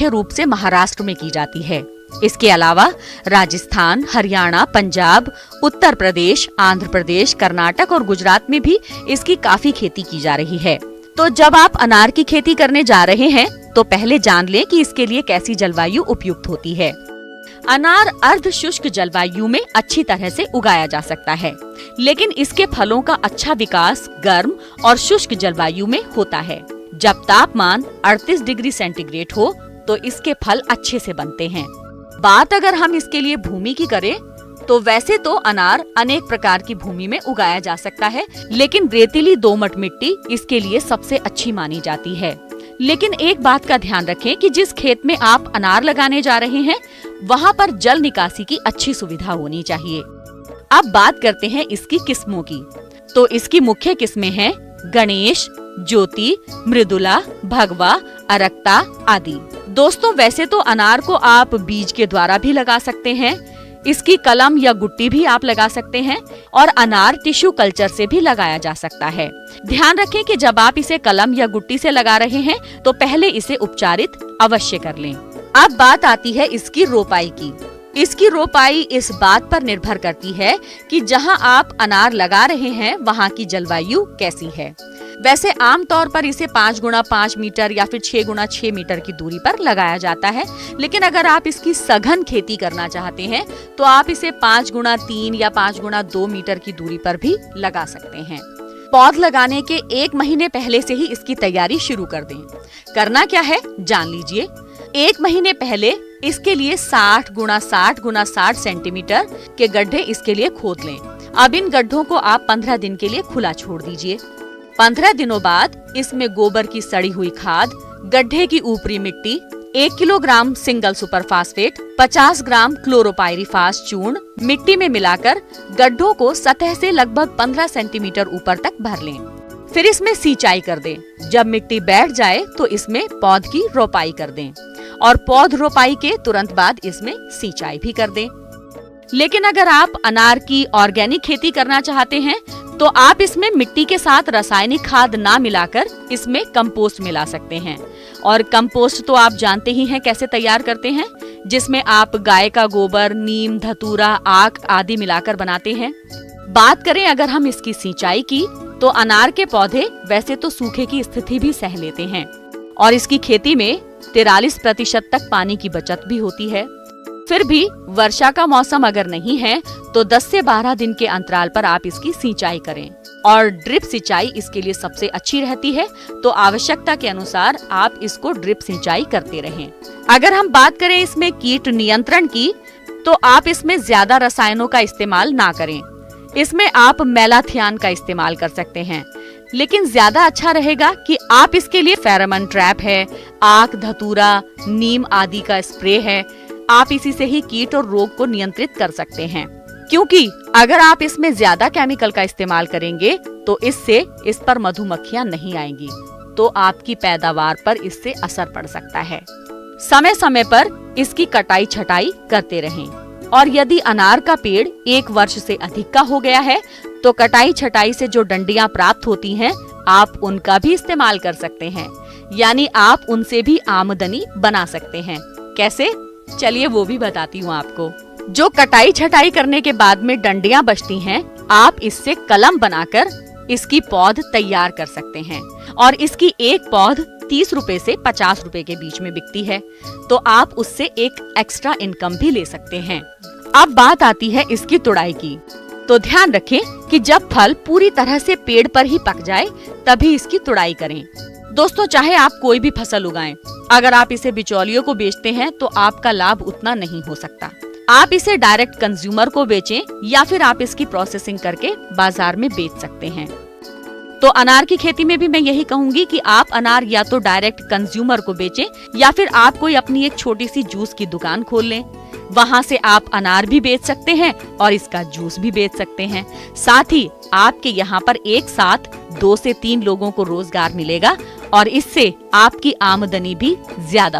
मुख्य रूप से महाराष्ट्र में की जाती है। इसके अलावा राजस्थान, हरियाणा, पंजाब, उत्तर प्रदेश, आंध्र प्रदेश, कर्नाटक और गुजरात में भी इसकी काफी खेती की जा रही है। तो जब आप अनार की खेती करने जा रहे हैं तो पहले जान लें कि इसके लिए कैसी जलवायु उपयुक्त होती है। अनार अर्ध शुष्क जलवायु में अच्छी तरह से उगाया जा सकता है, लेकिन इसके फलों का अच्छा विकास गर्म और शुष्क जलवायु में होता है। जब तापमान 38 डिग्री सेंटीग्रेड हो तो इसके फल अच्छे से बनते हैं। बात अगर हम इसके लिए भूमि की करें तो वैसे तो अनार अनेक प्रकार की भूमि में उगाया जा सकता है, लेकिन रेतीली दोमट मिट्टी इसके लिए सबसे अच्छी मानी जाती है। लेकिन एक बात का ध्यान रखें कि जिस खेत में आप अनार लगाने जा रहे हैं वहाँ पर जल निकासी की अच्छी सुविधा होनी चाहिए। अब बात करते हैं इसकी किस्मों की। तो इसकी मुख्य किस्में हैं गणेश, ज्योति, मृदुला, भगवा, अरक्ता आदि। दोस्तों, वैसे तो अनार को आप बीज के द्वारा भी लगा सकते हैं, इसकी कलम या गुट्टी भी आप लगा सकते हैं और अनार टिश्यू कल्चर से भी लगाया जा सकता है। ध्यान रखें कि जब आप इसे कलम या गुट्टी से लगा रहे हैं तो पहले इसे उपचारित अवश्य कर लें। अब बात आती है इसकी रोपाई की। इसकी रोपाई इस बात पर निर्भर करती है कि जहां आप अनार लगा रहे हैं वहां की जलवायु कैसी है। वैसे आमतौर पर इसे 5 गुणा 5 मीटर या फिर 6 गुणा 6 मीटर की दूरी पर लगाया जाता है, लेकिन अगर आप इसकी सघन खेती करना चाहते हैं तो आप इसे 5 गुणा 3 या 5 गुणा 2 मीटर की दूरी पर भी लगा सकते हैं। पौध लगाने के 1 महीने पहले से ही इसकी तैयारी शुरू कर दें। करना क्या है जान लीजिए। 1 महीने पहले इसके लिए 60 गुणा 60 गुणा 60 सेंटीमीटर के गड्ढे इसके लिए खोद लें। अब इन गड्ढों को आप 15 दिन के लिए खुला छोड़ दीजिए। 15 दिनों बाद इसमें गोबर की सड़ी हुई खाद, गड्ढे की ऊपरी मिट्टी, 1 किलोग्राम सिंगल सुपर फास्फेट, 50 ग्राम क्लोरोपाइरीफास चूर्ण मिट्टी में मिलाकर गड्ढों को सतह से लगभग 15 सेंटीमीटर ऊपर तक भर लें। फिर इसमें सिंचाई कर दें। जब मिट्टी बैठ जाए तो इसमें पौध की रोपाई कर दें और पौध रोपाई के तुरंत बाद इसमें सिंचाई भी कर दें। लेकिन अगर आप अनार की ऑर्गेनिक खेती करना चाहते हैं तो आप इसमें मिट्टी के साथ रासायनिक खाद ना मिलाकर इसमें कंपोस्ट मिला सकते हैं। और कंपोस्ट तो आप जानते ही हैं कैसे तैयार करते हैं, जिसमें आप गाय का गोबर, नीम, धतूरा, आक आदि मिलाकर बनाते हैं। बात करें अगर हम इसकी सिंचाई की तो अनार के पौधे वैसे तो सूखे की स्थिति भी सह लेते हैं और इसकी खेती में 43% तक पानी की बचत भी होती है। फिर भी वर्षा का मौसम अगर नहीं है तो 10 से 12 दिन के अंतराल पर आप इसकी सिंचाई करें और ड्रिप सिंचाई इसके लिए सबसे अच्छी रहती है। तो आवश्यकता के अनुसार आप इसको ड्रिप सिंचाई करते रहें। अगर हम बात करें इसमें कीट नियंत्रण की तो आप इसमें ज्यादा रसायनों का इस्तेमाल ना करें। इसमें आप मेलाथियान का इस्तेमाल कर सकते हैं, लेकिन ज्यादा अच्छा रहेगा कि आप इसके लिए फेरोमोन ट्रैप है, आक, धतूरा, नीम आदि का स्प्रे है। आप इसी से ही कीट और रोग को नियंत्रित कर सकते हैं, क्योंकि अगर आप इसमें ज्यादा केमिकल का इस्तेमाल करेंगे तो इससे इस पर मधुमक्खियां नहीं आएंगी, तो आपकी पैदावार पर इससे असर पड़ सकता है। समय समय पर इसकी कटाई छटाई करते रहें और यदि अनार का पेड़ 1 वर्ष से अधिक का हो गया है तो कटाई छटाई से जो डंडियां प्राप्त होती हैं आप उनका भी इस्तेमाल कर सकते हैं, यानी आप उनसे भी आमदनी बना सकते हैं। कैसे? चलिए वो भी बताती हूँ आपको। जो कटाई छटाई करने के बाद में डंडियां बचती हैं, आप इससे कलम बनाकर इसकी पौध तैयार कर सकते हैं और इसकी एक पौध 30 रुपए से 50 रुपए के बीच में बिकती है, तो आप उससे एक एक्स्ट्रा इनकम भी ले सकते हैं। अब बात आती है इसकी तुड़ाई की। तो ध्यान रखें कि जब फल पूरी तरह से पेड़ पर ही पक जाए तभी इसकी तुड़ाई करें। दोस्तों, चाहे आप कोई भी फसल उगाएं, अगर आप इसे बिचौलियों को बेचते हैं तो आपका लाभ उतना नहीं हो सकता। आप इसे डायरेक्ट कंज्यूमर को बेचें या फिर आप इसकी प्रोसेसिंग करके बाजार में बेच सकते हैं। तो अनार की खेती में भी मैं यही कहूंगी कि आप अनार या तो डायरेक्ट कंज्यूमर को बेचें या फिर आप कोई अपनी एक छोटी सी जूस की दुकान खोल लें। वहां से आप अनार भी बेच सकते हैं और इसका जूस भी बेच सकते हैं। साथ ही आपके यहाँ पर एक साथ 2 से 3 लोगों को रोजगार मिलेगा और इससे आपकी आमदनी भी ज्यादा